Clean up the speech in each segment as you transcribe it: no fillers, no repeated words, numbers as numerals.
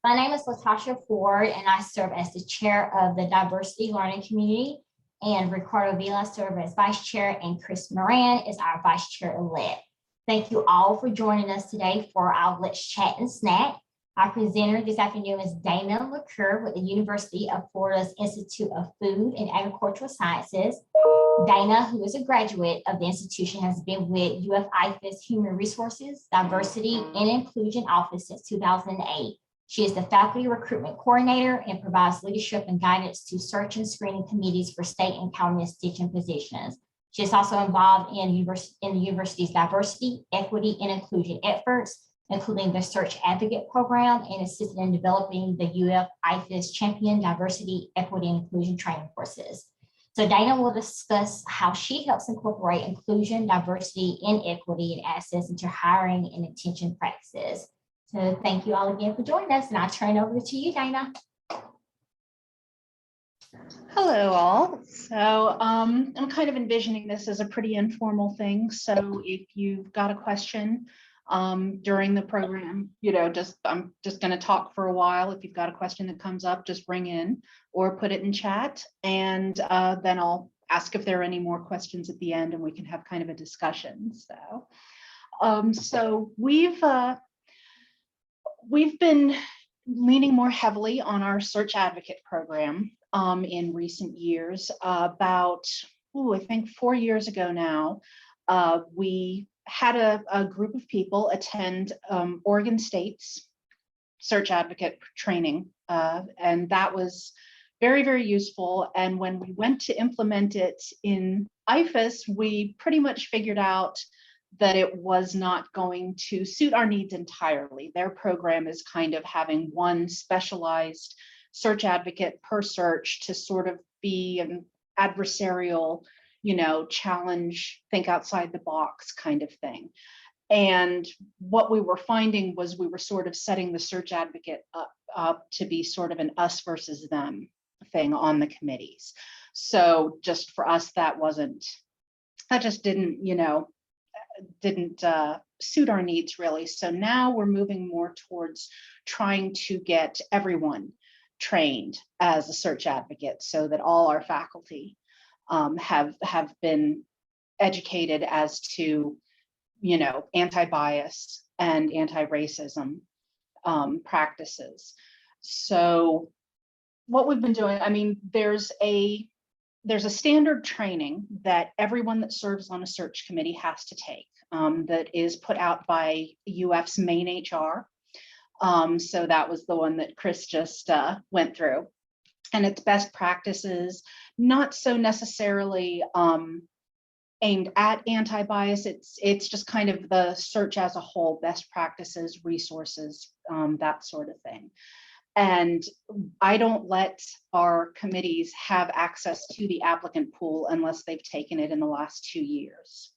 My name is Latasha Ford, and I serve as the chair of the Diversity Learning Community, and Ricardo Vila serves as vice chair, and Chris Moran is our vice chair-elect. Thank you all for joining us today for our Let's Chat and Snack. Our presenter this afternoon is Dana LaCour with the University of Florida's Institute of Food and Agricultural Sciences. Dana, who is a graduate of the institution, has been with UF-IFA's Human Resources, Diversity, and Inclusion Office since 2008. She is the faculty recruitment coordinator and provides leadership and guidance to search and screening committees for state and county institution positions. She is also involved in the university's diversity, equity, and inclusion efforts, including the Search Advocate Program, and assisted in developing the UF-IFA's Champion Diversity, Equity, and Inclusion training courses. So Dana will discuss how she helps incorporate inclusion, diversity, and equity and access into hiring and retention practices. So thank you all again for joining us, and I'll turn it over to you, Dana. Hello, all. So I'm kind of envisioning this as a pretty informal thing. So if you've got a question during the program, I'm just going to talk for a while. If you've got a question that comes up, just bring in or put it in chat, and then I'll ask if there are any more questions at the end, and we can have kind of a discussion. So we've been leaning more heavily on our Search Advocate program in recent years. About, I think 4 years ago now, we had a group of people attend Oregon State's Search Advocate training, and that was very, very useful. And when we went to implement it in IFAS, we pretty much figured out that it was not going to suit our needs entirely. Their program is kind of having one specialized search advocate per search to sort of be an adversarial, challenge, think outside the box kind of thing. And what we were finding was we were sort of setting the search advocate up to be sort of an us versus them thing on the committees. So just for us, that just didn't suit our needs really. So now we're moving more towards trying to get everyone trained as a search advocate, so that all our faculty have been educated as to, anti-bias and anti-racism practices. So what we've been doing, there's a standard training that everyone that serves on a search committee has to take, that is put out by UF's main HR. So that was the one that Chris just went through. And it's best practices, not so necessarily aimed at anti-bias. It's just kind of the search as a whole, best practices, resources, that sort of thing. And I don't let our committees have access to the applicant pool unless they've taken it in the last 2 years.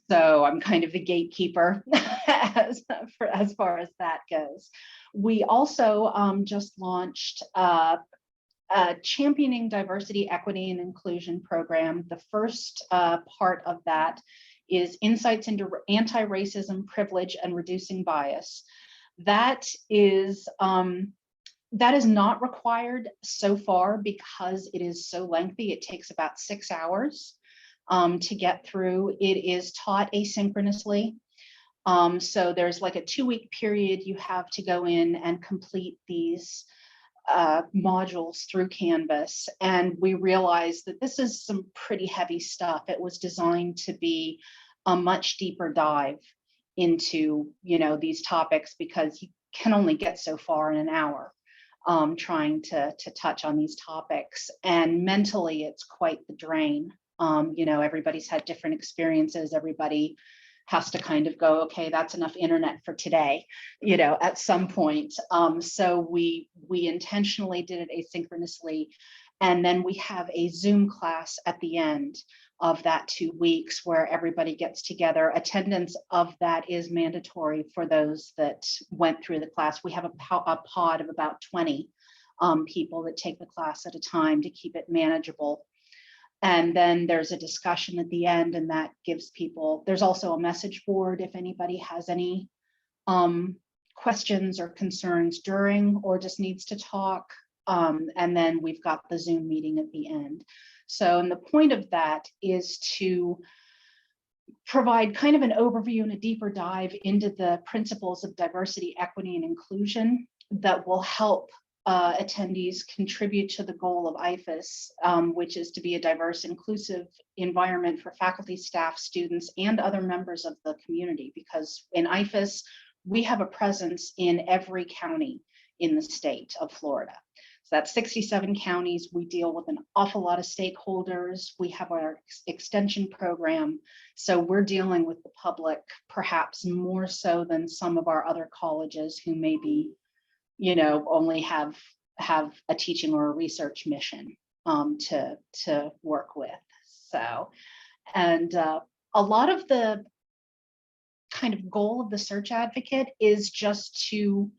So I'm kind of the gatekeeper as far as that goes. We also just launched a Championing Diversity, Equity, and Inclusion program. The first part of that is Insights into Anti-Racism, Privilege, and Reducing Bias. That is not required so far because it is so lengthy. It takes about 6 hours to get through. It is taught asynchronously. So there's like a 2-week period you have to go in and complete these modules through Canvas. And we realized that this is some pretty heavy stuff. It was designed to be a much deeper dive into, these topics, because you can only get so far in an hour trying to touch on these topics. And mentally, it's quite the drain. Everybody's had different experiences. Everybody has to kind of go, okay, that's enough internet for today, at some point. So we intentionally did it asynchronously. And then we have a Zoom class at the end of that 2 weeks where everybody gets together. Attendance of that is mandatory for those that went through the class. We have a pod of about 20 people that take the class at a time to keep it manageable. And then there's a discussion at the end, and that gives people, there's also a message board if anybody has any questions or concerns during or just needs to talk. And then we've got the Zoom meeting at the end. So, and the point of that is to provide kind of an overview and a deeper dive into the principles of diversity, equity, and inclusion that will help attendees contribute to the goal of IFAS, which is to be a diverse, inclusive environment for faculty, staff, students, and other members of the community. Because in IFAS, we have a presence in every county in the state of Florida. So that's 67 counties. We deal with an awful lot of stakeholders. We have our extension program. So we're dealing with the public perhaps more so than some of our other colleges who maybe, you know, only have a teaching or a research mission to work with. So, and a lot of the kind of goal of the search advocate is just to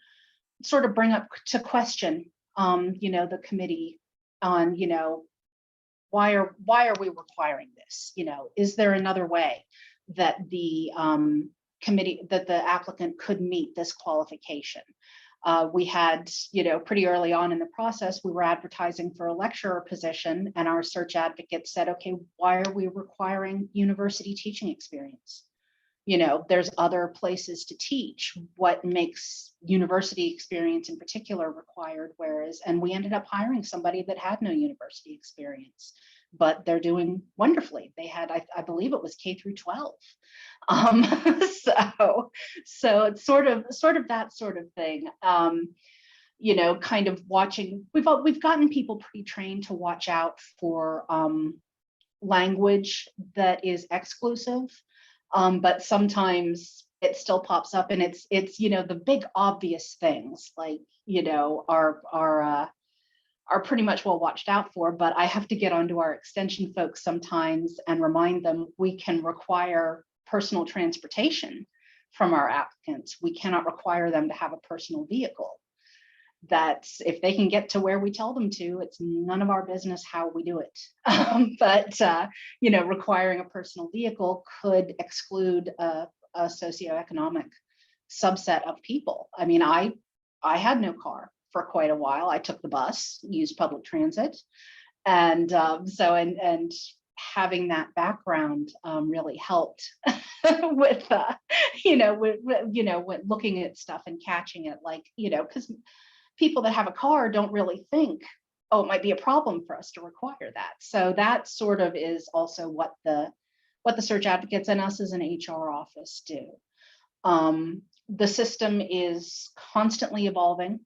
sort of bring up to question you know, the committee on, you know, why are we requiring this? You know, is there another way that the committee, that the applicant could meet this qualification? We had, you know, pretty early on in the process, we were advertising for a lecturer position, and our search advocate said, okay, why are we requiring university teaching experience? You know, there's other places to teach. What makes university experience in particular required? Whereas, and we ended up hiring somebody that had no university experience, but they're doing wonderfully. They had, I believe it was K through 12. So it's sort of that sort of thing. You know, kind of watching. We've gotten people pre-trained to watch out for language that is exclusive. But sometimes it still pops up, and it's you know, the big obvious things like, you know, are pretty much well watched out for. But I have to get onto our extension folks sometimes and remind them we can require personal transportation from our applicants. We cannot require them to have a personal vehicle. That's if they can get to where we tell them to, it's none of our business how we do it. But you know, requiring a personal vehicle could exclude a socioeconomic subset of people. I mean, I had no car for quite a while. I took the bus, used public transit, and and having that background really helped with you know, with looking at stuff and catching it, like, you know, because people that have a car don't really think, oh, it might be a problem for us to require that. So that sort of is also what the search advocates and us as an HR office do. The system is constantly evolving.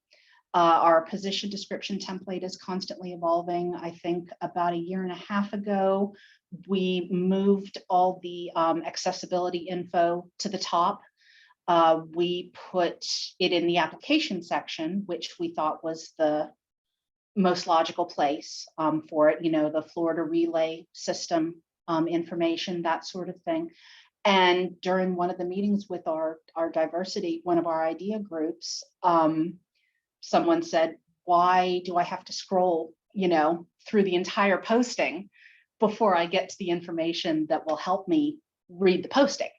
Our position description template is constantly evolving. I think about a year and a half ago, we moved all the accessibility info to the top. We put it in the application section, which we thought was the most logical place for it, you know, the Florida relay system information, that sort of thing. And during one of the meetings with our diversity, one of our idea groups, someone said, why do I have to scroll, you know, through the entire posting before I get to the information that will help me read the posting?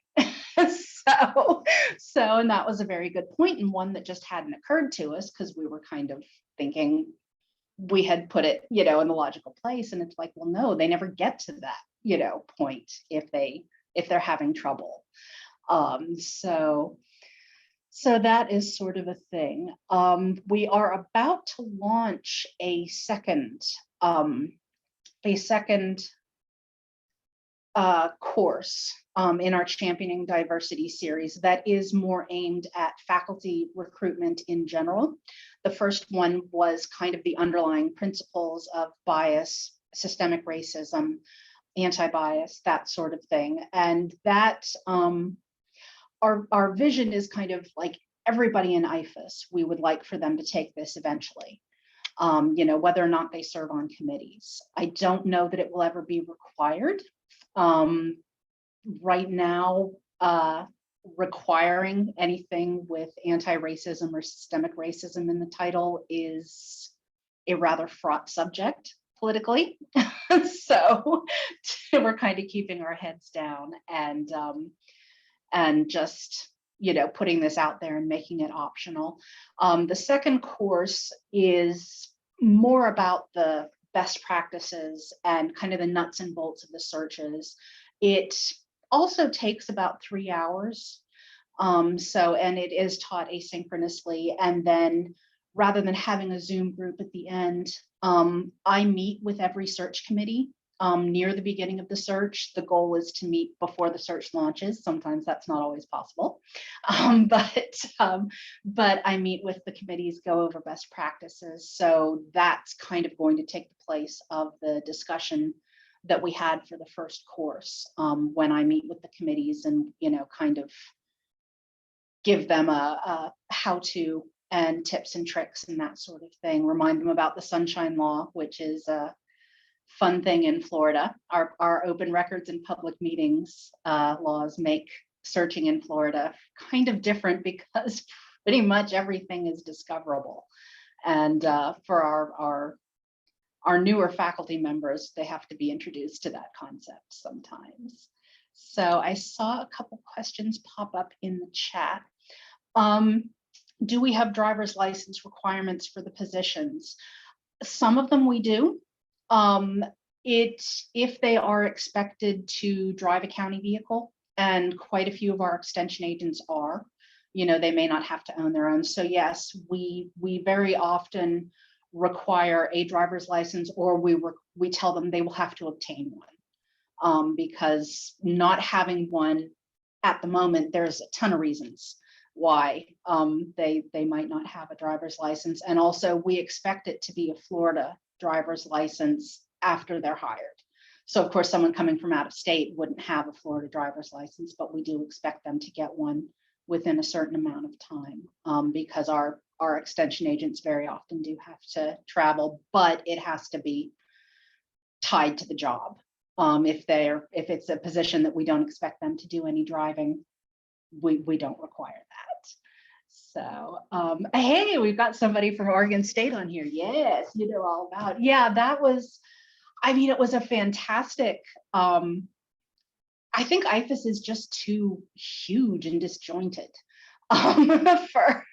So, and that was a very good point, and one that just hadn't occurred to us because we were kind of thinking we had put it, you know, in the logical place. And it's like, well, no, they never get to that, you know, point if they're having trouble. So that is sort of a thing. We are about to launch a second course in our Championing Diversity series that is more aimed at faculty recruitment in general. The first one was kind of the underlying principles of bias, systemic racism, anti-bias, that sort of thing. And that our vision is kind of like everybody in IFAS, we would like for them to take this eventually. You know, whether or not they serve on committees. I don't know that it will ever be required. Right now, requiring anything with anti-racism or systemic racism in the title is a rather fraught subject politically. So we're kind of keeping our heads down and just, putting this out there and making it optional. The second course is more about the best practices and kind of the nuts and bolts of the searches. It also takes about 3 hours. And it is taught asynchronously. And then rather than having a Zoom group at the end, I meet with every search committee near the beginning of the search. The goal is to meet before the search launches. Sometimes that's not always possible, but I meet with the committees, go over best practices. So that's kind of going to take the place of the discussion that we had for the first course, when I meet with the committees and kind of give them a how-to and tips and tricks and that sort of thing. Remind them about the Sunshine Law, which is a fun thing in Florida. Our open records and public meetings laws make searching in Florida kind of different because pretty much everything is discoverable. And for our newer faculty members, they have to be introduced to that concept sometimes. So I saw a couple questions pop up in the chat. Do we have driver's license requirements for the positions? Some of them we do. If they are expected to drive a county vehicle, and quite a few of our extension agents are, they may not have to own their own. So yes, we very often require a driver's license, or we tell them they will have to obtain one, because not having one at the moment, there's a ton of reasons why they might not have a driver's license. And also we expect it to be a Florida driver's license after they're hired. So of course, someone coming from out of state wouldn't have a Florida driver's license, but we do expect them to get one within a certain amount of time, because our extension agents very often do have to travel, but it has to be tied to the job. If it's a position that we don't expect them to do any driving, we don't require that. So, hey, we've got somebody from Oregon State on here. Yes, you know all about. Yeah, that was, it was a fantastic, I think IFAS is just too huge and disjointed for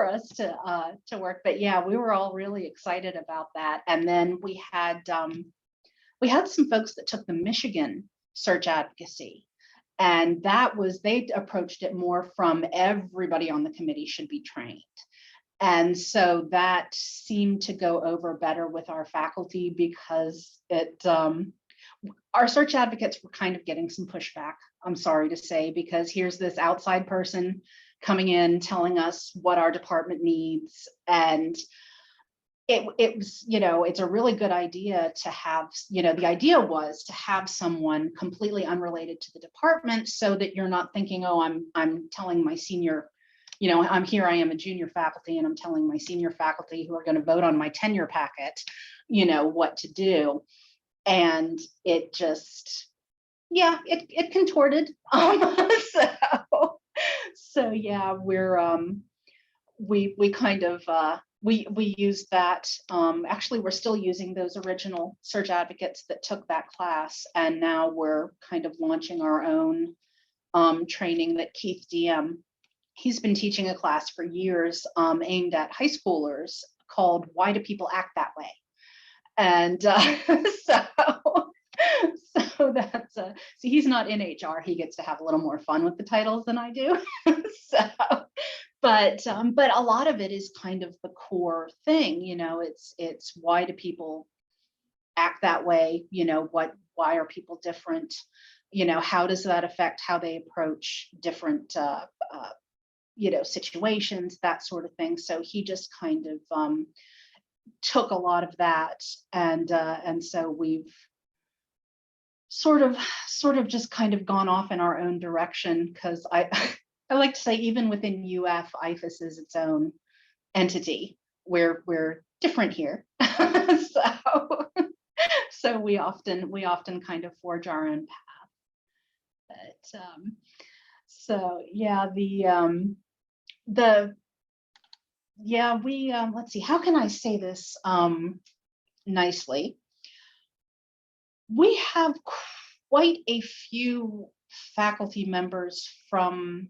us to work. But yeah, we were all really excited about that. And then we had some folks that took the Michigan search advocacy. And they approached it more from everybody on the committee should be trained. And so that seemed to go over better with our faculty because our search advocates were kind of getting some pushback, I'm sorry to say, because here's this outside person coming in telling us what our department needs. And it was, it's a really good idea to have, the idea was to have someone completely unrelated to the department so that you're not thinking, oh, I'm telling my senior, I am a junior faculty and I'm telling my senior faculty who are going to vote on my tenure packet, what to do. And it just, yeah, it contorted. So yeah, we kind of, we used that. Actually, we're still using those original search advocates that took that class. And now we're kind of launching our own training that Keith DM, he's been teaching a class for years aimed at high schoolers called Why Do People Act That Way? And so that's, see, he's not in HR. He gets to have a little more fun with the titles than I do. But a lot of it is kind of the core thing, it's why do people act that way? Why are people different? How does that affect how they approach different, situations, that sort of thing. So he just kind of took a lot of that, and so we've sort of just kind of gone off in our own direction, because I like to say even within UF, IFAS is its own entity. We're different here. So we often kind of forge our own path. But so yeah, let's see, how can I say this nicely? We have quite a few faculty members from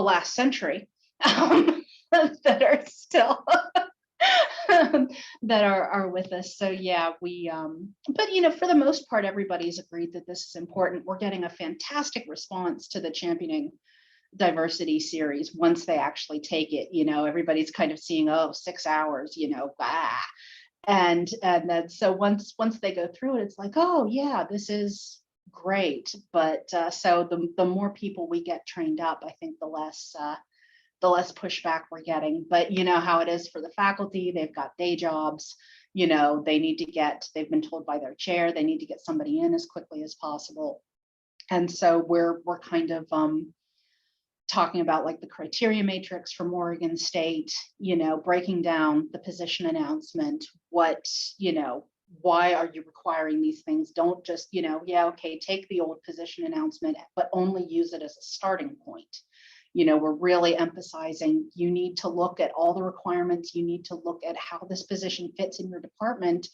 the last century that are still that are with us. So yeah, but you know, for the most part, everybody's agreed that this is important. We're getting a fantastic response to the Championing Diversity series once they actually take it. You know, everybody's kind of seeing, oh, 6 hours, you know, and then so once they go through it, it's like, oh yeah, this is great. But so the more people we get trained up, I think the less pushback we're getting. But you know how it is for the faculty, they've got day jobs, you know, they've been told by their chair they need to get somebody in as quickly as possible. And so we're kind of talking about like the criteria matrix from Oregon State, you know, breaking down the position announcement, what, you know, why are you requiring these things? Don't just, you know, yeah, okay, take the old position announcement, but only use it as a starting point. You know, we're really emphasizing you need to look at all the requirements. You need to look at how this position fits in your department.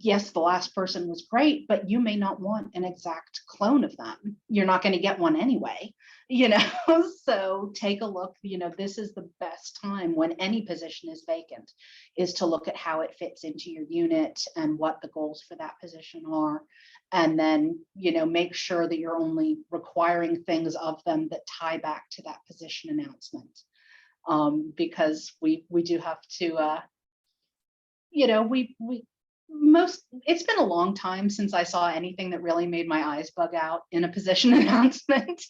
Yes, the last person was great, but you may not want an exact clone of them. You're not going to get one anyway, you know, so take a look. You know, this is the best time when any position is vacant, is to look at how it fits into your unit and what the goals for that position are. And then, you know, make sure that you're only requiring things of them that tie back to that position announcement. Because we do have to, you know, it's been a long time since I saw anything that really made my eyes bug out in a position announcement,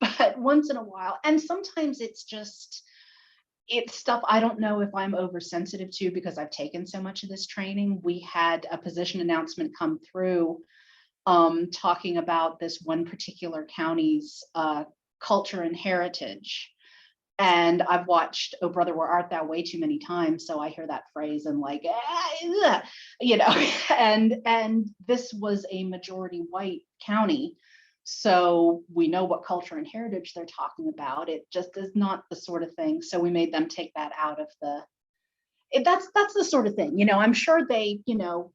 but once in a while. And sometimes it's stuff I don't know if I'm oversensitive to because I've taken so much of this training. We had a position announcement come through talking about this one particular county's culture and heritage. And I've watched Oh Brother, Where Art Thou way too many times. So I hear that phrase and like, you know, and this was a majority white county. So we know what culture and heritage they're talking about. It just is not the sort of thing. So we made them take that out of that's the sort of thing, you know, I'm sure they, you know,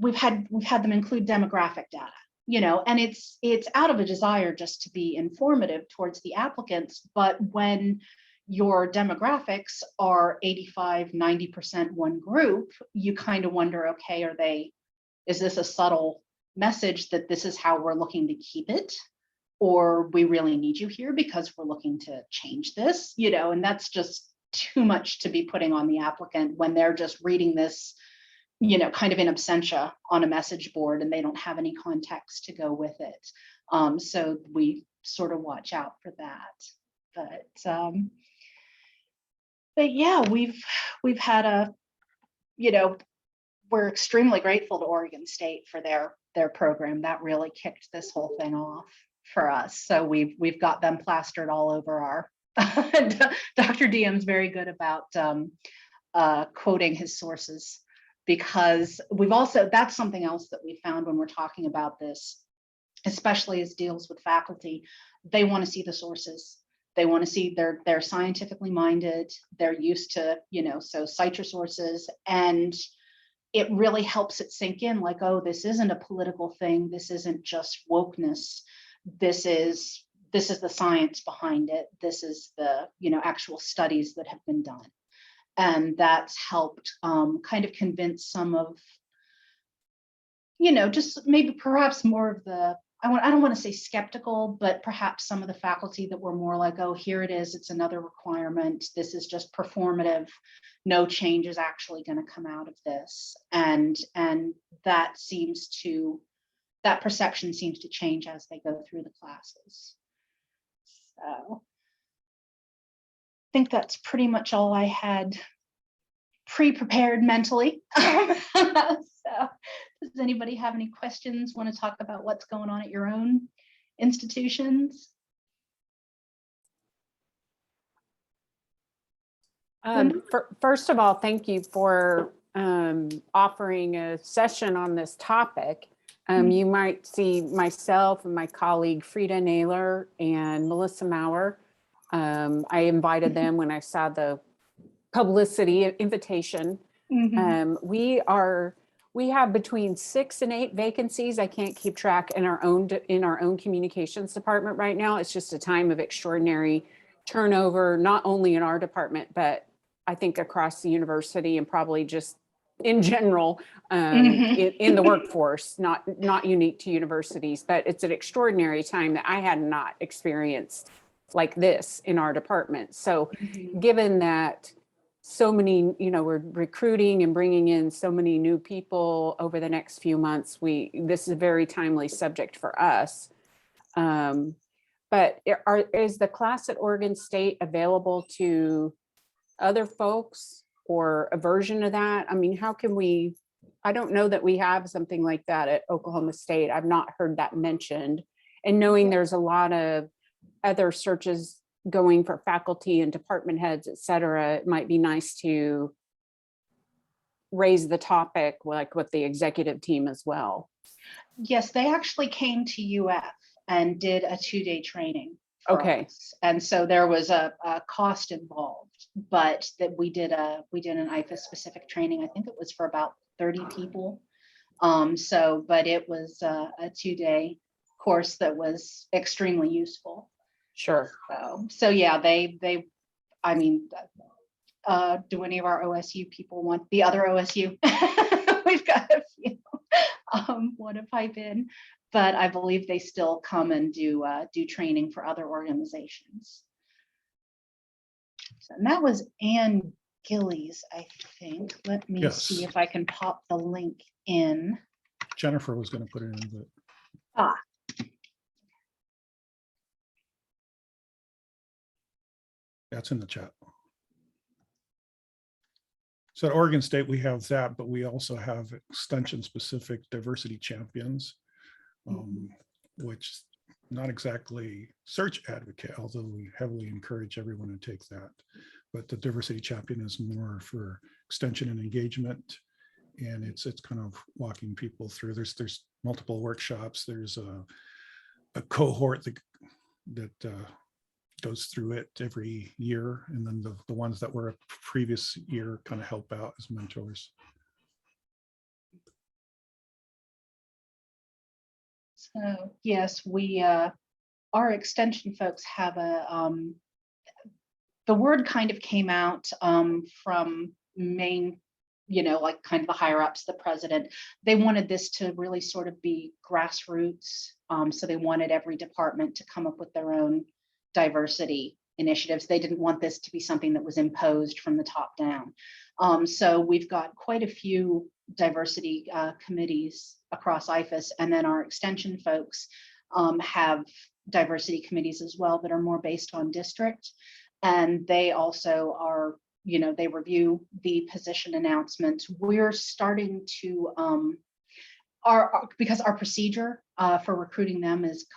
we've had them include demographic data, you know, and it's out of a desire just to be informative towards the applicants. But when your demographics are 85-90% one group, you kind of wonder, okay, is this a subtle message that this is how we're looking to keep it, or we really need you here because we're looking to change this, you know? And that's just too much to be putting on the applicant when they're just reading this, you know, kind of in absentia on a message board and they don't have any context to go with it. So we sort of watch out for that. But yeah, we've had you know, we're extremely grateful to Oregon State for their program. That really kicked this whole thing off for us. So we've got them plastered all over our Dr. Diem's very good about quoting his sources, because that's something else that we found when we're talking about this, especially as deals with faculty. They want to see the sources. They want to see they're scientifically minded. They're used to, you know, so cite your sources, and it really helps it sink in like, oh, this isn't a political thing. This isn't just wokeness. This is the science behind it. This is the, you know, actual studies that have been done. And that's helped kind of convince some of, you know, just maybe perhaps more of the, I don't want to say skeptical, but perhaps some of the faculty that were more like, oh, here it is, it's another requirement. This is just performative. No change is actually going to come out of this. And that perception seems to change as they go through the classes. So I think that's pretty much all I had pre-prepared mentally. So does anybody have any questions, want to talk about what's going on at your own institutions? First of all, thank you for offering a session on this topic. You might see myself and my colleague Frida Naylor and Melissa Maurer. I invited them when I saw the publicity invitation. We have between 6 and 8 vacancies. I can't keep track in our own communications department right now. It's just a time of extraordinary turnover, not only in our department, but I think across the university and probably just in general in the workforce, not unique to universities, but it's an extraordinary time that I had not experienced like this in our department. So given that so many, we're recruiting and bringing in so many new people over the next few months, this is a very timely subject for us. But is the class at Oregon State available to other folks or a version of that? I mean, how can I don't know that we have something like that at Oklahoma State. I've not heard that mentioned. And knowing there's a lot of other searches going for faculty and department heads, et cetera, it might be nice to raise the topic like with the executive team as well. Yes, they actually came to UF and did a 2-day training. Okay. Us. And so there was a cost involved, but that we did an IFAS specific training. I think it was for about 30 people. But it was a 2-day course that was extremely useful. Sure. So yeah, I mean, do any of our OSU people want the other OSU? We've got a few want to pipe in, but I believe they still come and do training for other organizations. So, and that was Ann Gillies, I think. Let me see if I can pop the link in. Jennifer was going to put it in, but that's in the chat. So at Oregon State, we have that, but we also have extension-specific diversity champions, which not exactly search advocate, although we heavily encourage everyone to take that. But the diversity champion is more for extension and engagement, and it's kind of walking people through. There's multiple workshops. There's a cohort that goes through it every year, and then the ones that were a previous year kind of help out as mentors. So yes, we our extension folks have the word kind of came out from main, like kind of the higher ups, the president. They wanted this to really sort of be grassroots. So they wanted every department to come up with their own diversity initiatives. They didn't want this to be something that was imposed from the top down. So we've got quite a few diversity committees across IFAS, and then our extension folks have diversity committees as well that are more based on district. And they also are, they review the position announcements. We're starting to, because our procedure for recruiting them is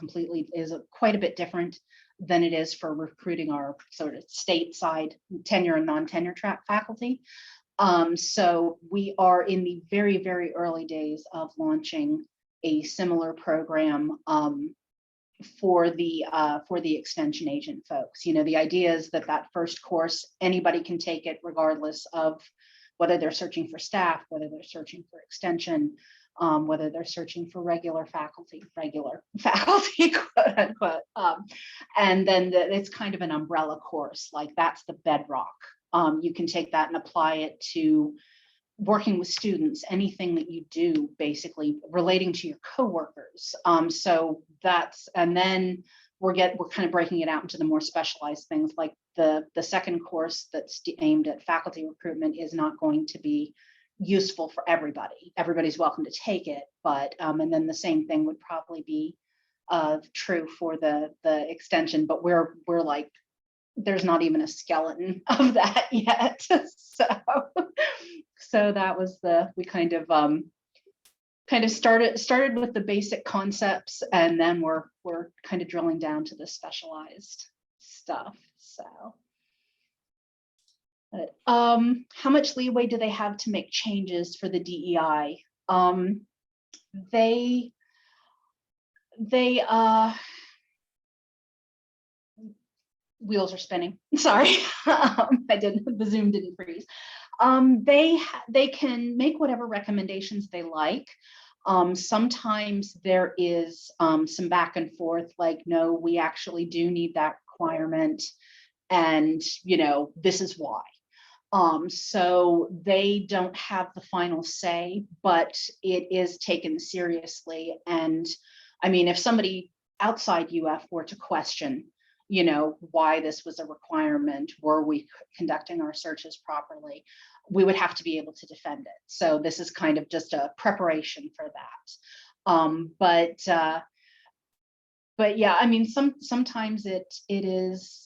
quite a bit different than it is for recruiting our sort of stateside tenure and non-tenure track faculty. So we are in the very, very early days of launching a similar program for the extension agent folks. The idea is that first course, anybody can take it regardless of whether they're searching for staff, whether they're searching for extension, whether they're searching for regular faculty, quote unquote. And then it's kind of an umbrella course, like that's the bedrock. You can take that and apply it to working with students, anything that you do basically relating to your coworkers. So that's, and then we're kind of breaking it out into the more specialized things, like the second course that's aimed at faculty recruitment is not going to be useful for everybody. Everybody's welcome to take it, but and then the same thing would probably be true for the extension, but we're like, there's not even a skeleton of that yet. So that was we kind of started with the basic concepts, and then we're kind of drilling down to the specialized stuff. So but, how much leeway do they have to make changes for the DEI? They wheels are spinning. Sorry, the Zoom didn't freeze. They can make whatever recommendations they like. Sometimes there is some back and forth, like, no, we actually do need that requirement. and, this is why. So they don't have the final say, but it is taken seriously. And I mean, if somebody outside UF were to question, why this was a requirement, were we conducting our searches properly, we would have to be able to defend it. So this is kind of just a preparation for that. But yeah, I mean, sometimes it is.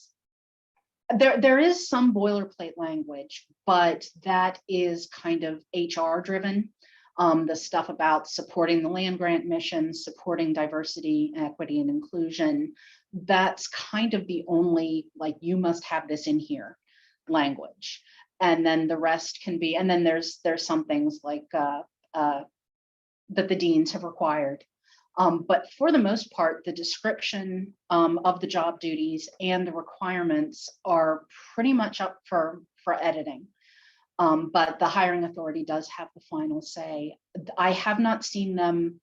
There is some boilerplate language, but that is kind of HR driven. The stuff about supporting the land grant mission, supporting diversity, equity, and inclusion, that's kind of the only, like, you must have this in here language. And then the rest can be, and then there's some things like that the deans have required. But for the most part, the description of the job duties and the requirements are pretty much up for editing. But the hiring authority does have the final say. I have not seen them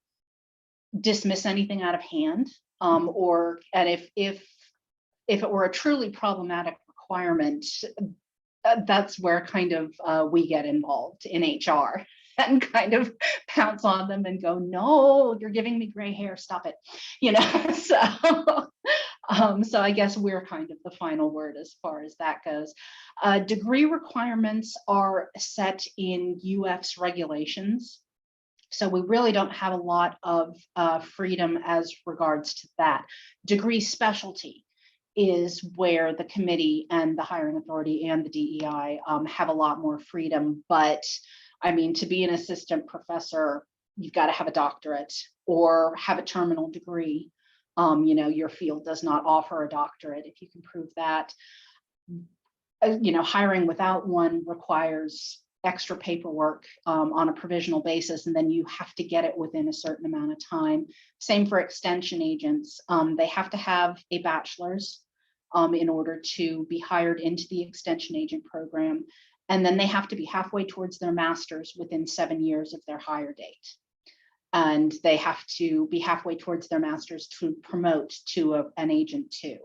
dismiss anything out of hand, and if it were a truly problematic requirement, that's where kind of we get involved in HR. And kind of pounce on them and go, no, you're giving me gray hair, stop it. So I guess we're kind of the final word as far as that goes. Degree requirements are set in UF's regulations. So we really don't have a lot of freedom as regards to that. Degree specialty is where the committee and the hiring authority and the DEI have a lot more freedom. But I mean, to be an assistant professor, you've got to have a doctorate or have a terminal degree. Your field does not offer a doctorate if you can prove that. Hiring without one requires extra paperwork on a provisional basis, and then you have to get it within a certain amount of time. Same for extension agents. They have to have a bachelor's in order to be hired into the extension agent program. And then they have to be halfway towards their master's within 7 years of their hire date. And they have to be halfway towards their master's to promote to an agent too.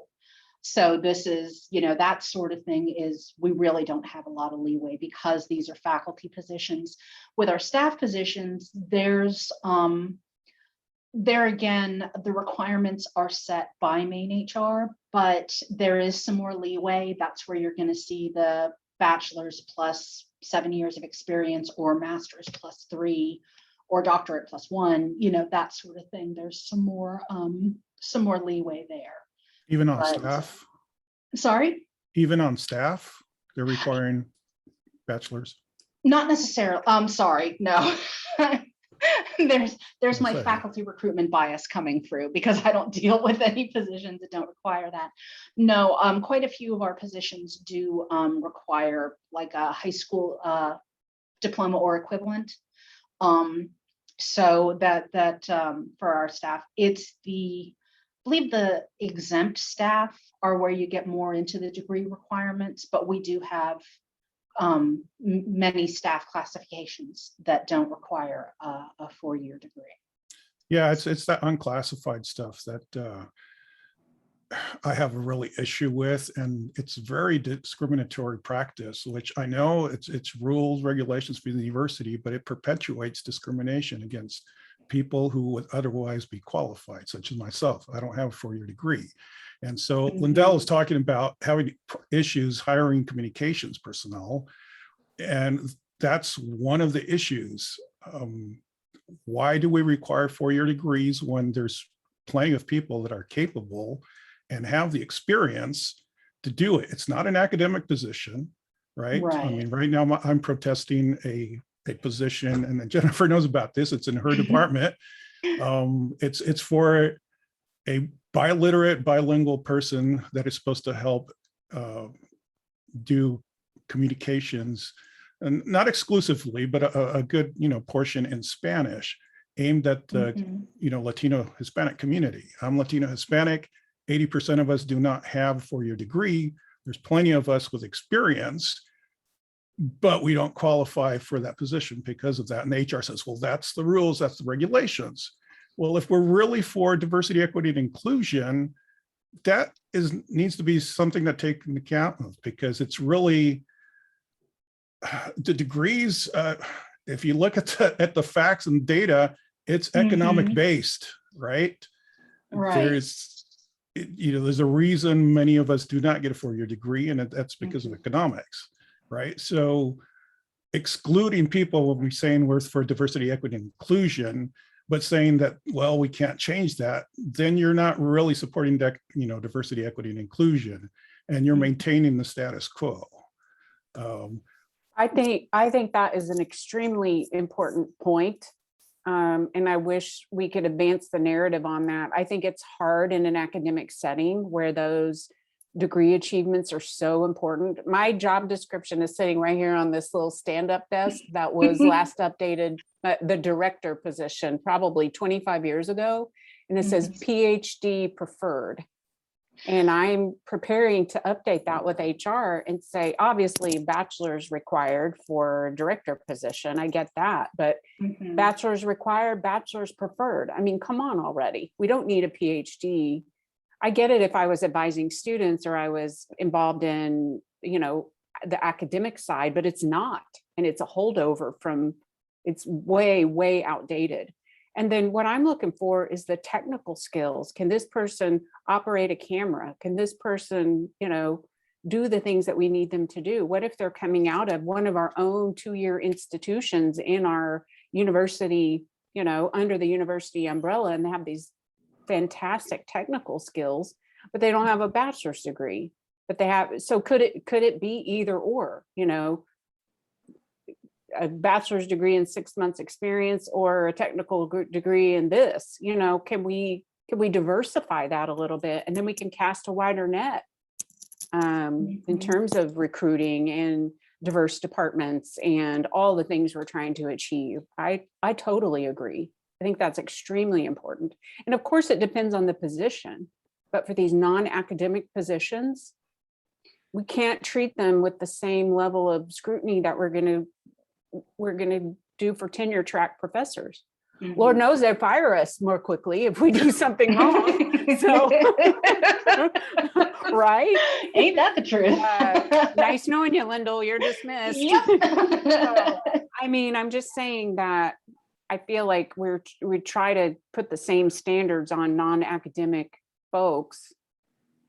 So this is, that sort of thing is, we really don't have a lot of leeway because these are faculty positions. With our staff positions, there's, there again, the requirements are set by main HR, but there is some more leeway. That's where you're going to see the bachelor's plus 7 years of experience, or master's plus 3, or doctorate plus 1, that sort of thing. There's some more leeway there. Even on staff? Sorry? Even on staff, they're requiring bachelor's? Not necessarily. Sorry, no. There's my faculty recruitment bias coming through because I don't deal with any positions that don't require that. No, quite a few of our positions do require like a high school diploma or equivalent. So that for our staff, it's I believe the exempt staff are where you get more into the degree requirements, but we do have many staff classifications that don't require a 4-year degree. Yeah, it's that unclassified stuff that I have a really issue with, and it's very discriminatory practice, which I know it's rules, regulations for the university, but it perpetuates discrimination against people who would otherwise be qualified, such as myself. I don't have a 4-year degree. And so Lindell is talking about having issues hiring communications personnel, and that's one of the issues. Why do we require 4-year degrees when there's plenty of people that are capable and have the experience to do it? It's not an academic position, right? I mean, right now I'm protesting a position, and then Jennifer knows about this. It's in her department. It's for a bilingual person that is supposed to help do communications, and not exclusively, but a good portion in Spanish, aimed at the Latino Hispanic community. I'm Latino Hispanic. 80% of us do not have a 4-year degree. There's plenty of us with experience, but we don't qualify for that position because of that. And the HR says, well, that's the rules, that's the regulations. Well, if we're really for diversity, equity, and inclusion, that needs to be something that taken into account of, because it's really the degrees. If you look at the facts and data, it's economic based, right? There's, there's a reason many of us do not get a 4-year degree, and that's because of economics, right? So excluding people when we're saying we're for diversity, equity, and inclusion, but saying that, well, we can't change that, then you're not really supporting that, diversity, equity, and inclusion, and you're maintaining the status quo. I think that is an extremely important point. And I wish we could advance the narrative on that. I think it's hard in an academic setting where those degree achievements are so important. My job description is sitting right here on this little stand-up desk that was last updated, the director position, probably 25 years ago. And it says PhD preferred. And I'm preparing to update that with HR and say, obviously, bachelor's required for director position. I get that, but bachelor's required, bachelor's preferred. I mean, come on already. We don't need a PhD. I get it if I was advising students or I was involved in, the academic side, but it's not. And it's a holdover from, it's way, way outdated. And then what I'm looking for is the technical skills. Can this person operate a camera? Can this person, do the things that we need them to do? What if they're coming out of one of our own 2-year institutions in our university, under the university umbrella, and they have these fantastic technical skills, but they don't have a bachelor's degree, but they have, so could it be either or, a bachelor's degree in 6 months experience or a technical degree in this, can we diversify that a little bit, and then we can cast a wider net in terms of recruiting and diverse departments and all the things we're trying to achieve. I totally agree. I think that's extremely important. And of course it depends on the position, but for these non-academic positions, we can't treat them with the same level of scrutiny that we're going to do for tenure track professors. Lord knows they fire us more quickly if we do something wrong. So, right? Ain't that the truth? Nice knowing you, Lyndall. You're dismissed. Yep. So, I mean, I'm just saying that I feel like we try to put the same standards on non-academic folks.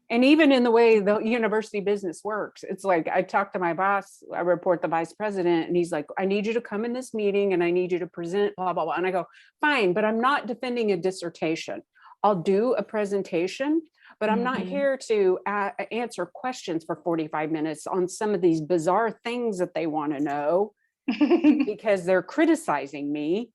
And even in the way the university business works, it's like I talk to my boss, I report the vice president, and he's like, I need you to come in this meeting and I need you to present, blah, blah, blah. And I go, fine, but I'm not defending a dissertation. I'll do a presentation, but I'm not here to answer questions for 45 minutes on some of these bizarre things that they want to know because they're criticizing me.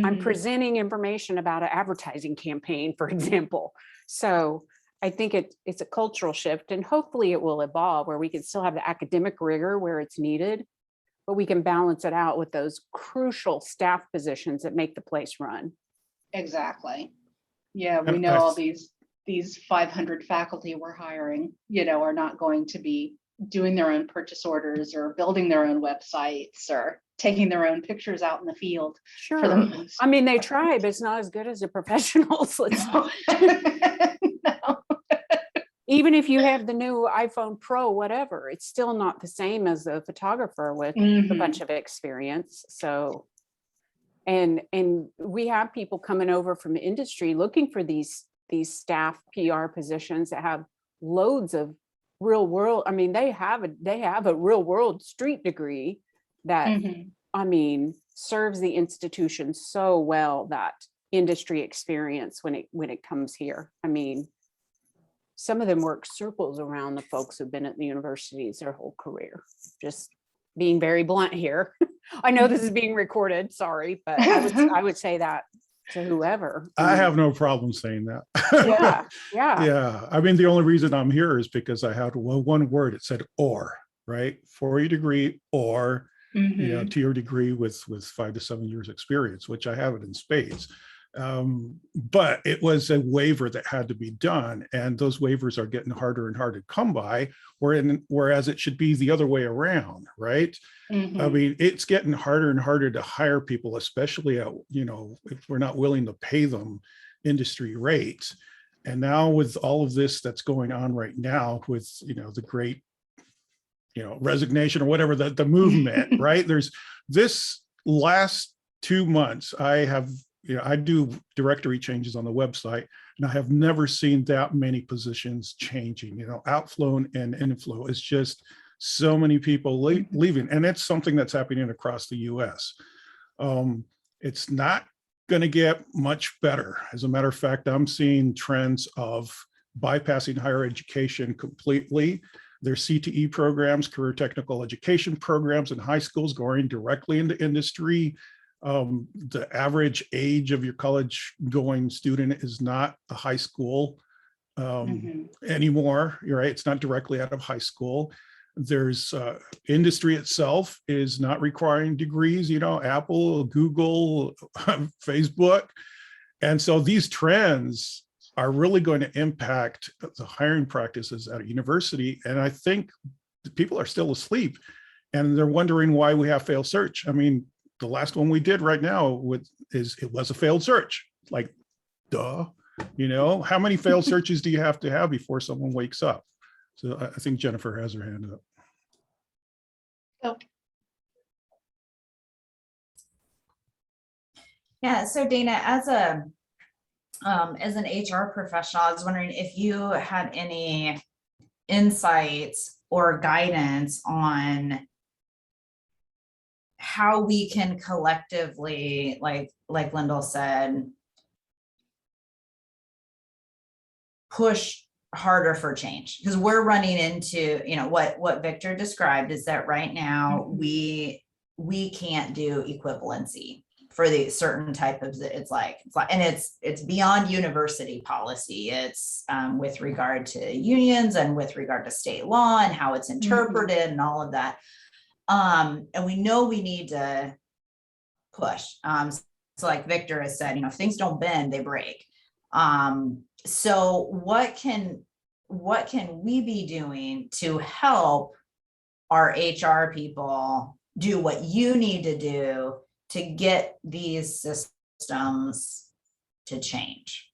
I'm presenting information about an advertising campaign, for example. So I think it's a cultural shift, and hopefully it will evolve where we can still have the academic rigor where it's needed, but we can balance it out with those crucial staff positions that make the place run. Exactly. Yeah, we know all these 500 faculty we're hiring, are not going to be doing their own purchase orders or building their own websites or taking their own pictures out in the field. Sure. For the most I mean, they try, but it's not as good as the professionals. No. Even if you have the new iPhone Pro, whatever, it's still not the same as a photographer with a bunch of experience. So, and we have people coming over from the industry looking for these staff PR positions that have loads of real world. I mean, they have a real world street degree that, I mean, serves the institution so well, that industry experience when it comes here. I mean, some of them work circles around the folks who've been at the universities their whole career. Just being very blunt here. I know this is being recorded, sorry, but I would say that to whoever. I have no problem saying that. Yeah. I mean, the only reason I'm here is because I had one word. It said or, right? 4-year degree or, 2-year degree with 5 to 7 years experience, which I have it in spades. But it was a waiver that had to be done, and those waivers are getting harder and harder to come by, whereas it should be the other way around, right? I mean, it's getting harder and harder to hire people, especially at, if we're not willing to pay them industry rates. And now with all of this that's going on right now with, the great, resignation or whatever, the movement, right? There's this last 2 months, I do directory changes on the website, and I have never seen that many positions changing, outflow and inflow. It's just so many people leaving, and it's something that's happening across the US. It's not going to get much better. As a matter of fact, I'm seeing trends of bypassing higher education completely. There's CTE programs, career technical education programs in high schools going directly into industry. The average age of your college going student is not a high school anymore. You're right. It's not directly out of high school. There's industry itself is not requiring degrees, Apple, Google, Facebook. And so these trends are really going to impact the hiring practices at a university. And I think people are still asleep and they're wondering why we have failed search. I mean, the last one we did right now it was a failed search. Like, duh, how many failed searches do you have to have before someone wakes up? So I think Jennifer has her hand up. Oh, Yeah, so Dana, as an HR professional, I was wondering if you had any insights or guidance on how we can collectively, like Lyndall said, push harder for change, because we're running into, what Victor described is that right now we can't do equivalency for the certain type of, and it's beyond university policy. It's with regard to unions and with regard to state law and how it's interpreted and all of that. And we know we need to push. So like Victor has said, if things don't bend, they break. So what can we be doing to help our HR people do what you need to do to get these systems to change?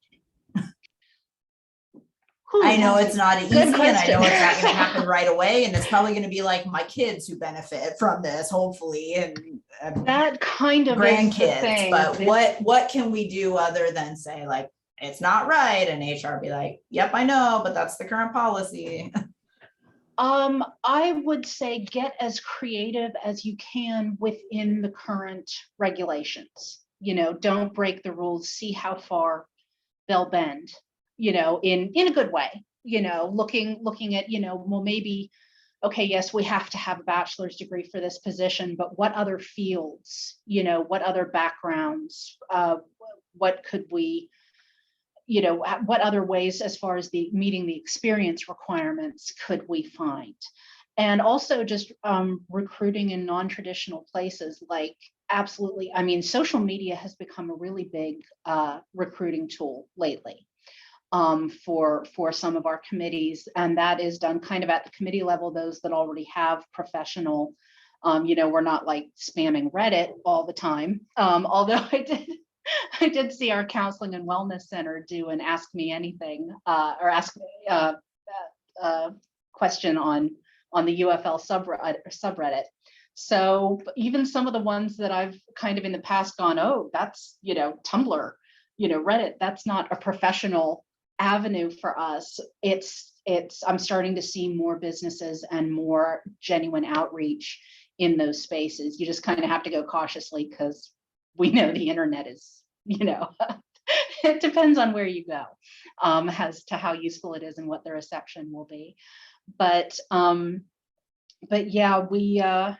I know it's not easy, and I know it's not going to happen right away, and it's probably going to be like my kids who benefit from this, hopefully, and that kind of grandkids. But what can we do other than say, like, it's not right, and HR be like, yep, I know, but that's the current policy. I would say get as creative as you can within the current regulations. Don't break the rules, see how far they'll bend, in a good way, looking at, well, maybe, okay, yes, we have to have a bachelor's degree for this position, but what other fields, what other backgrounds, what could we, what other ways as far as meeting the experience requirements could we find? And also just recruiting in non-traditional places, like absolutely, I mean, social media has become a really big recruiting tool lately for some of our committees. And that is done kind of at the committee level, those that already have professional, we're not like spamming Reddit all the time. Although I did see our counseling and wellness center do an ask me anything or ask question on the UFL subreddit. So even some of the ones that I've kind of in the past gone, oh, that's, Tumblr, Reddit, that's not a professional avenue for us. I'm starting to see more businesses and more genuine outreach in those spaces. You just kind of have to go cautiously because we know the internet is, it depends on where you go as to how useful it is and what the reception will be. But yeah,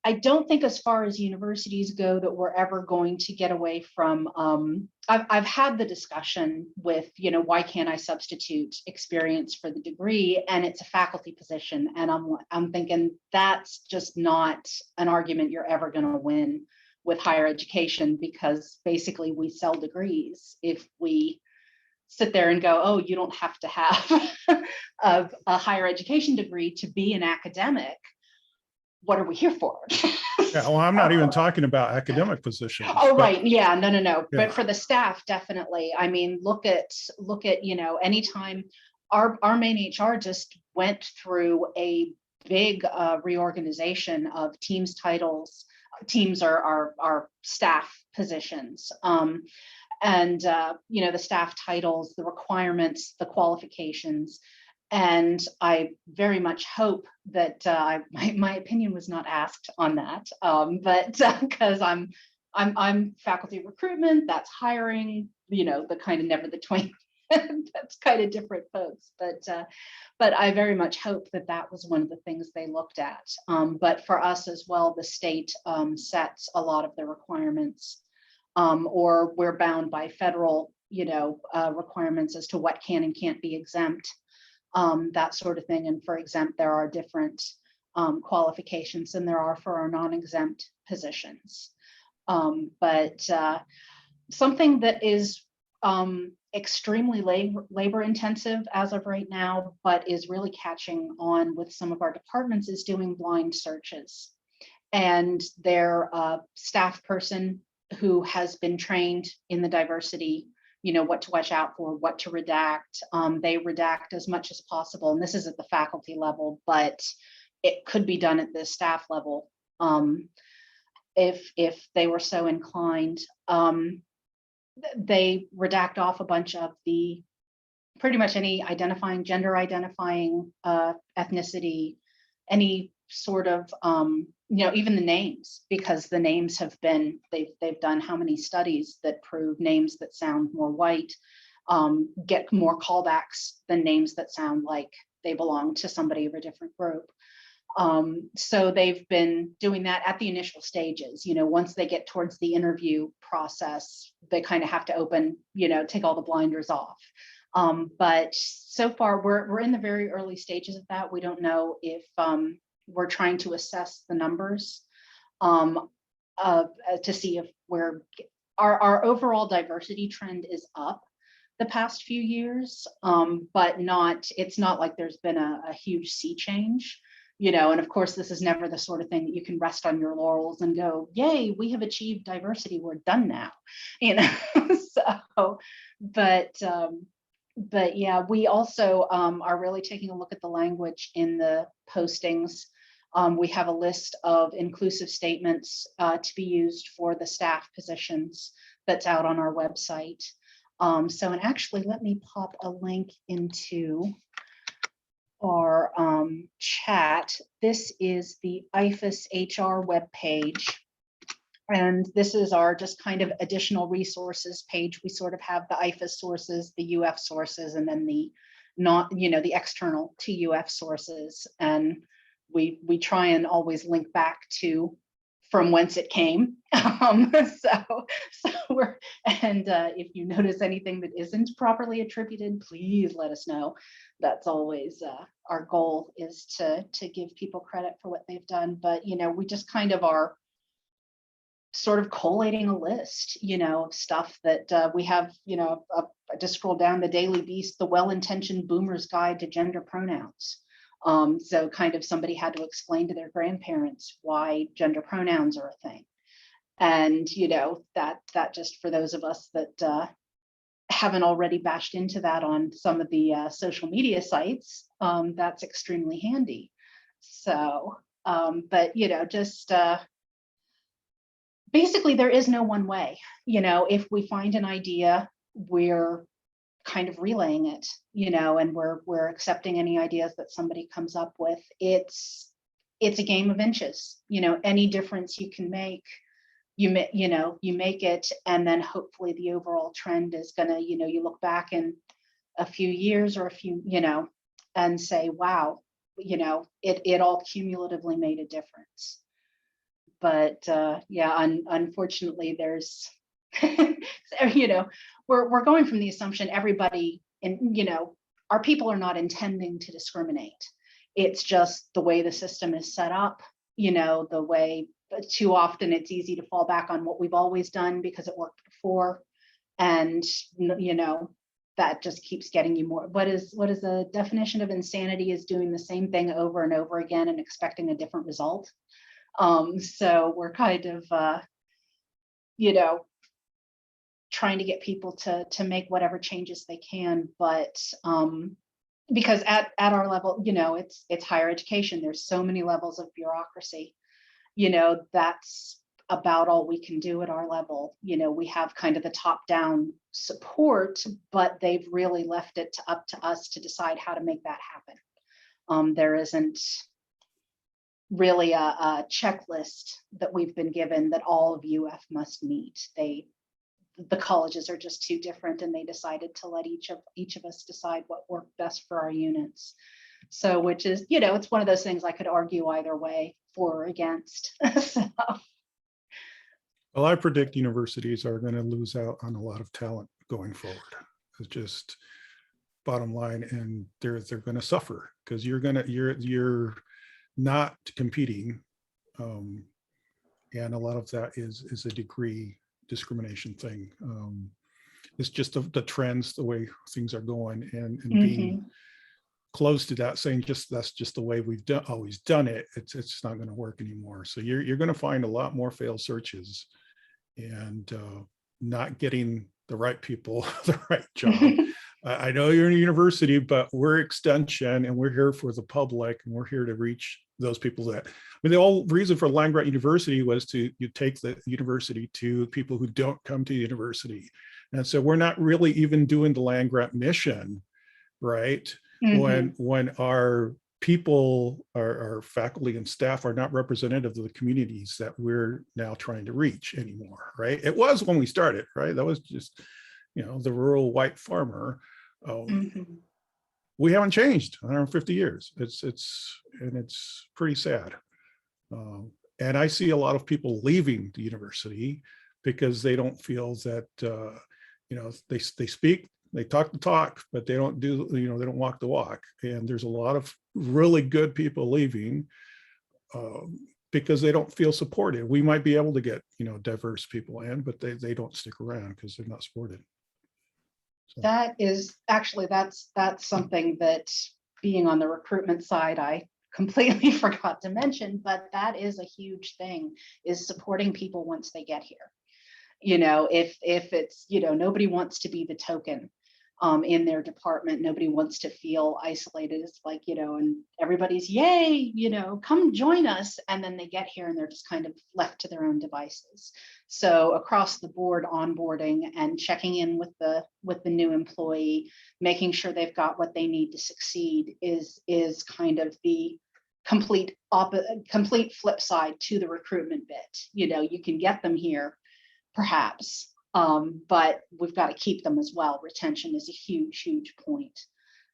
I don't think as far as universities go that we're ever going to get away from, I've had the discussion with, why can't I substitute experience for the degree? And it's a faculty position. And I'm thinking that's just not an argument you're ever going to win with higher education, because basically we sell degrees. If we sit there and go, oh, you don't have to have a higher education degree to be an academic. what are we here for? Yeah, well, I'm not even talking about academic positions. Oh, but- right. Yeah, no. Yeah. But for the staff, definitely. I mean, look at, anytime our main HR just went through a big reorganization of teams titles. Teams are our staff positions. And the staff titles, the requirements, the qualifications. And I very much hope that my opinion was not asked on that, but because I'm faculty recruitment, that's hiring, the kind of never the twain. That's kind of different folks, but I very much hope that that was one of the things they looked at. But for us as well, the state sets a lot of the requirements, or we're bound by federal, requirements as to what can and can't be exempt. That sort of thing. And for exempt, there are different qualifications than there are for our non-exempt positions. But something that is extremely labor intensive as of right now, but is really catching on with some of our departments is doing blind searches. And their staff person who has been trained in the diversity, what to watch out for, what to redact. They redact as much as possible. And this is at the faculty level, but it could be done at the staff level if they were so inclined. They redact off a bunch of the pretty much any gender identifying ethnicity, any sort of even the names, because the names have been, they've done how many studies that prove names that sound more white get more callbacks than names that sound like they belong to somebody of a different group. So they've been doing that at the initial stages. Once they get towards the interview process, they kind of have to open, take all the blinders off. But so far we're in the very early stages of that. We don't know if we're trying to assess the numbers to see if our overall diversity trend is up the past few years, but it's not like there's been a huge sea change. And of course, this is never the sort of thing that you can rest on your laurels and go, yay, we have achieved diversity, we're done now, so, but yeah, we also are really taking a look at the language in the postings. We have a list of inclusive statements to be used for the staff positions that's out on our website. And actually, let me pop a link into our chat. This is the IFAS HR webpage. And this is our just kind of additional resources page. We sort of have the IFAS sources, the UF sources, and then the the external to UF sources. And we try and always link back to from whence it came. So we're, and if you notice anything that isn't properly attributed, please let us know. That's always our goal, is to give people credit for what they've done. But we just kind of are sort of collating a list, of stuff that we have, I just scroll down the Daily Beast, the well-intentioned boomer's guide to gender pronouns. So kind of somebody had to explain to their grandparents why gender pronouns are a thing. And, that just for those of us that haven't already bashed into that on some of the social media sites, that's extremely handy. So, but, just basically there is no one way. If we find an idea, we're kind of relaying it, and we're accepting any ideas that somebody comes up with. It's a game of inches. Any difference you can make, you make it, and then hopefully the overall trend is gonna, you look back in a few years or a few, and say, wow, it all cumulatively made a difference. But yeah, unfortunately, there's we're going from the assumption everybody, and our people are not intending to discriminate. It's just the way the system is set up, the way too often it's easy to fall back on what we've always done because it worked before. And that just keeps getting you more. What is the definition of insanity? Is doing the same thing over and over again and expecting a different result. So we're kind of, you know, trying to get people to make whatever changes they can, but because at our level, you know, it's higher education. There's so many levels of bureaucracy. You know, that's about all we can do at our level. You know, we have kind of the top-down support, but they've really left it up to us to decide how to make that happen. There isn't really a checklist that we've been given that all of UF must meet. The colleges are just too different, and they decided to let each of us decide what worked best for our units. So, which is, you know, it's one of those things I could argue either way, for or against. So. Well, I predict universities are going to lose out on a lot of talent going forward. It's just bottom line, and they're going to suffer because you're not competing, and a lot of that is a degree discrimination thing. It's just the trends, the way things are going, and being close to that, saying that's just the way we've always done it. It's not going to work anymore. So you're going to find a lot more failed searches, and not getting the right people the right job. I know you're in a university, but we're extension, and we're here for the public, and we're here to reach those people that, I mean, the whole reason for land grant university was you take the university to people who don't come to the university. And so we're not really even doing the land grant mission, right? When our people, our faculty and staff are not representative of the communities that we're now trying to reach anymore, right? It was when we started, right? That was just, you know, the rural white farmer. We haven't changed 150 years. It's pretty sad. And I see a lot of people leaving the university because they don't feel that, you know, they speak, they talk the talk, but they don't do, you know, they don't walk the walk. And there's a lot of really good people leaving because they don't feel supported. We might be able to get, you know, diverse people in, but they don't stick around because they're not supported. So. That is actually, that's something that, being on the recruitment side, I completely forgot to mention, but that is a huge thing, is supporting people once they get here. You know, if it's, you know, nobody wants to be the token in their department. Nobody wants to feel isolated. It's like, you know, and everybody's, yay, you know, come join us. And then they get here and they're just kind of left to their own devices. So across the board, onboarding and checking in with the new employee, making sure they've got what they need to succeed is kind of the complete flip side to the recruitment bit. You know, you can get them here, perhaps, but we've got to keep them as well. Retention is a huge point.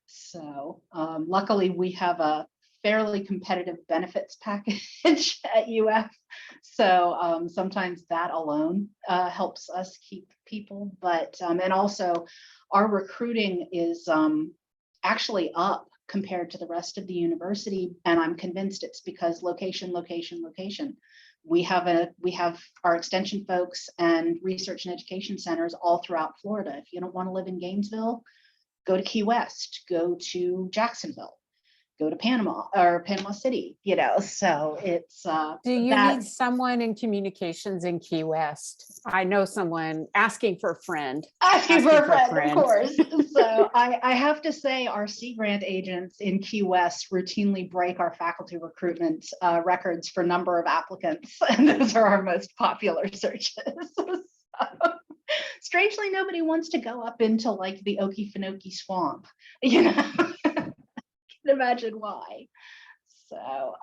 So luckily we have a fairly competitive benefits package at UF. So sometimes that alone helps us keep people, but and also our recruiting is actually up compared to the rest of the university. And I'm convinced it's because location. We have our extension folks and research and education centers all throughout Florida. If you don't want to live in Gainesville, go to Key West, go to Jacksonville, go to Panama or Panama City, you know, so it's do you need someone in communications in Key West? I know someone asking for a friend. Asking for a friend, of course. So I have to say our Sea Grant agents in Key West routinely break our faculty recruitment records for number of applicants, and those are our most popular searches. So, strangely, nobody wants to go up into like the Okefenokee swamp, you know. Imagine why. So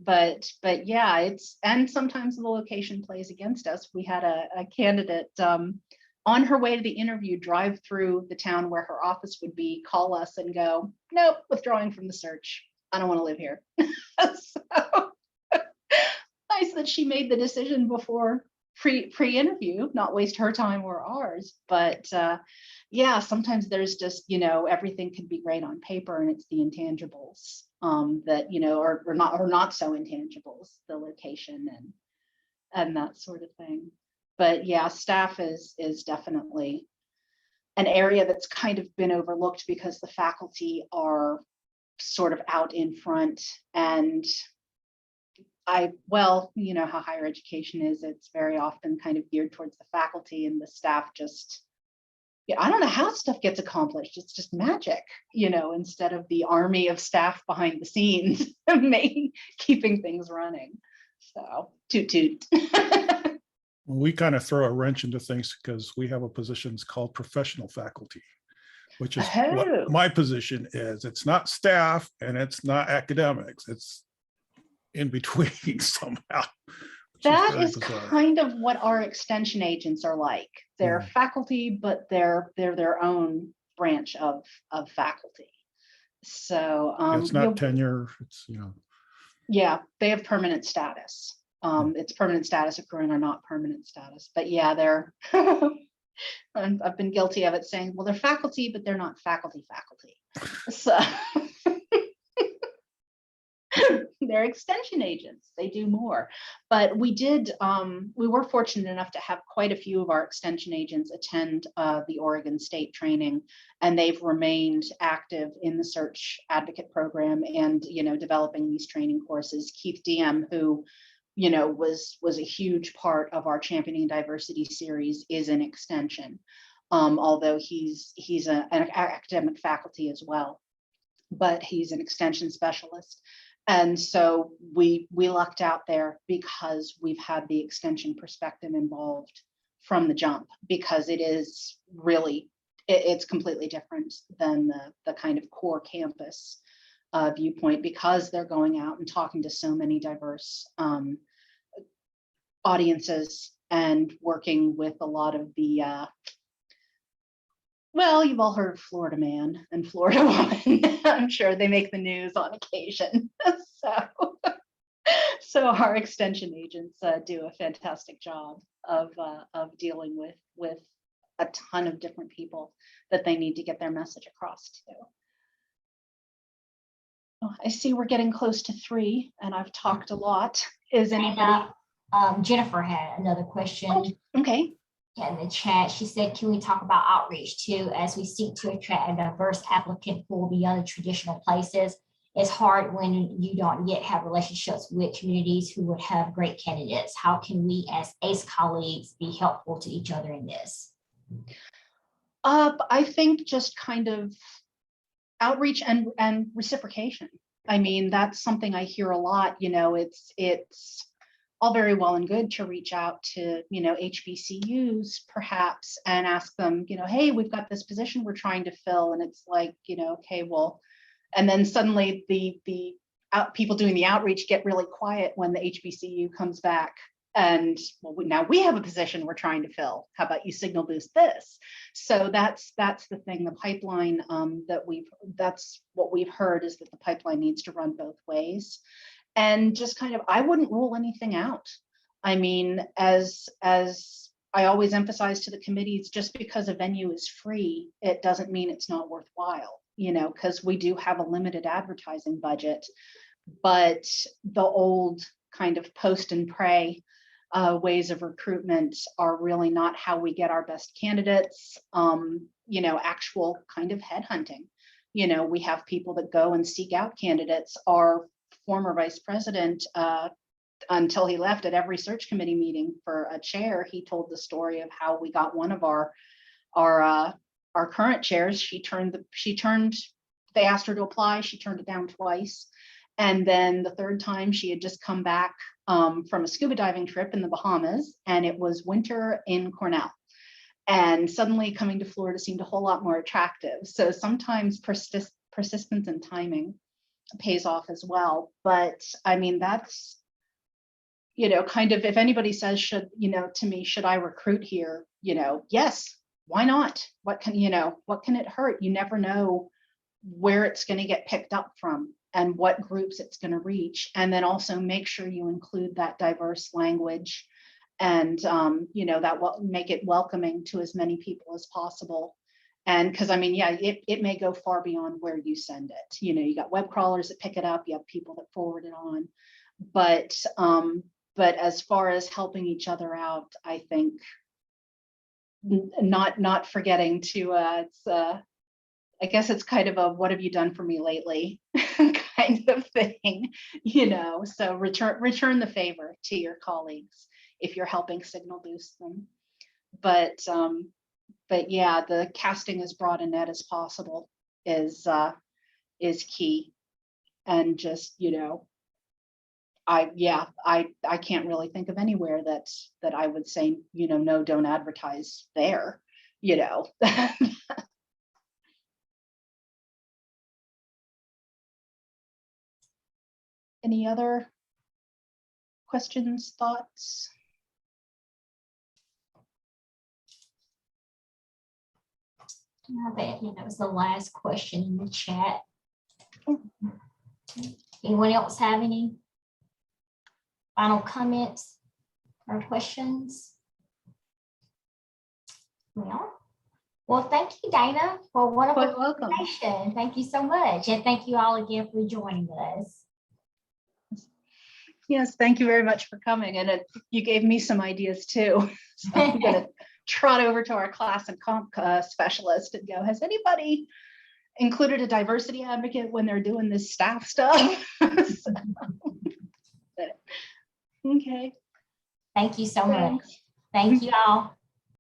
but yeah, it's, and sometimes the location plays against us. We had a candidate on her way to the interview drive through the town where her office would be, call us and go, nope, withdrawing from the search, I don't want to live here. So nice that she made the decision before pre-interview, not waste her time or ours. But yeah, sometimes there's just, you know, everything can be great on paper, and it's the intangibles that, you know, or not so intangibles, the location and that sort of thing. But yeah, staff is definitely an area that's kind of been overlooked because the faculty are sort of out in front. And well, you know how higher education is, it's very often kind of geared towards the faculty, and the staff just, yeah, I don't know how stuff gets accomplished. It's just magic, you know, instead of the army of staff behind the scenes keeping things running. So toot toot. Well, we kind of throw a wrench into things because we have a position called professional faculty, which is Oh. what my position is. It's not staff and it's not academics. It's in between somehow. which That very is bizarre. kind of what our extension agents are like. They're faculty, but they're their own branch of faculty. So It's not tenure. It's, you know, yeah, they have permanent status. It's permanent status accruing or not permanent status. But yeah, they're and I've been guilty of it, saying, well, they're faculty, but they're not faculty. So they're extension agents. They do more. But we were fortunate enough to have quite a few of our extension agents attend the Oregon State training, and they've remained active in the search advocate program and, you know, developing these training courses. Keith Diem, who, you know, was a huge part of our Championing Diversity series, is an extension, although he's an academic faculty as well, but he's an extension specialist. And so we lucked out there because we've had the extension perspective involved from the jump, because it is really, it's completely different than the kind of core campus viewpoint, because they're going out and talking to so many diverse audiences and working with a lot of the well, you've all heard of Florida Man and Florida Woman. I'm sure they make the news on occasion. So our extension agents do a fantastic job of dealing with a ton of different people that they need to get their message across to. Oh, I see we're getting close to 3, and I've talked a lot. Is anybody? Jennifer had another question. Okay. In the chat, she said, can we talk about outreach too, as we seek to attract a diverse applicant pool beyond the traditional places? It's hard when you don't yet have relationships with communities who would have great candidates. How can we as ACE colleagues be helpful to each other in this? I think just kind of outreach and reciprocation. I mean, that's something I hear a lot. You know, it's all very well and good to reach out to, you know, HBCUs perhaps and ask them, you know, hey, we've got this position we're trying to fill. And it's like, you know, okay, well, and then suddenly the people doing the outreach get really quiet when the HBCU comes back and, well, now we have a position we're trying to fill. How about you signal boost this? So that's the thing, the pipeline that's what we've heard, is that the pipeline needs to run both ways. And just kind of, I wouldn't rule anything out. I mean, as I always emphasize to the committees, just because a venue is free, it doesn't mean it's not worthwhile, you know, because we do have a limited advertising budget. But the old kind of post and pray ways of recruitment are really not how we get our best candidates. You know, actual kind of headhunting. You know, we have people that go and seek out candidates. Our former vice president, until he left, at every search committee meeting for a chair, he told the story of how we got one of our current chairs. They asked her to apply, she turned it down twice. And then the third time, she had just come back from a scuba diving trip in the Bahamas, and it was winter in Cornell. And suddenly coming to Florida seemed a whole lot more attractive. So sometimes persistence and timing pays off as well. But I mean, that's, you know, kind of, if anybody says, should, you know, to me, should I recruit here? You know, yes, why not? What can it hurt? You never know where it's going to get picked up from and what groups it's going to reach. And then also make sure you include that diverse language and, you know, that will make it welcoming to as many people as possible. And because I mean, yeah, it may go far beyond where you send it. You know, you got web crawlers that pick it up, you have people that forward it on. But as far as helping each other out, I think not forgetting to, I guess it's kind of a, what have you done for me lately kind of thing, so return the favor to your colleagues if you're helping signal boost them. But yeah, the casting as broad a net as possible is key. And just, I can't really think of anywhere that I would say, no, don't advertise there, Any other questions, thoughts? I bet that was the last question in the chat. Anyone else have any final comments or questions? Well, thank you, Dana, for a wonderful Quite welcome. presentation. Thank you so much. And thank you all again for joining us. Yes, thank you very much for coming. And you gave me some ideas too. So I'm going to trot over to our class and comp specialist and go, has anybody included a diversity advocate when they're doing this staff stuff? Okay. Thank you so Thanks. much. Thank you all.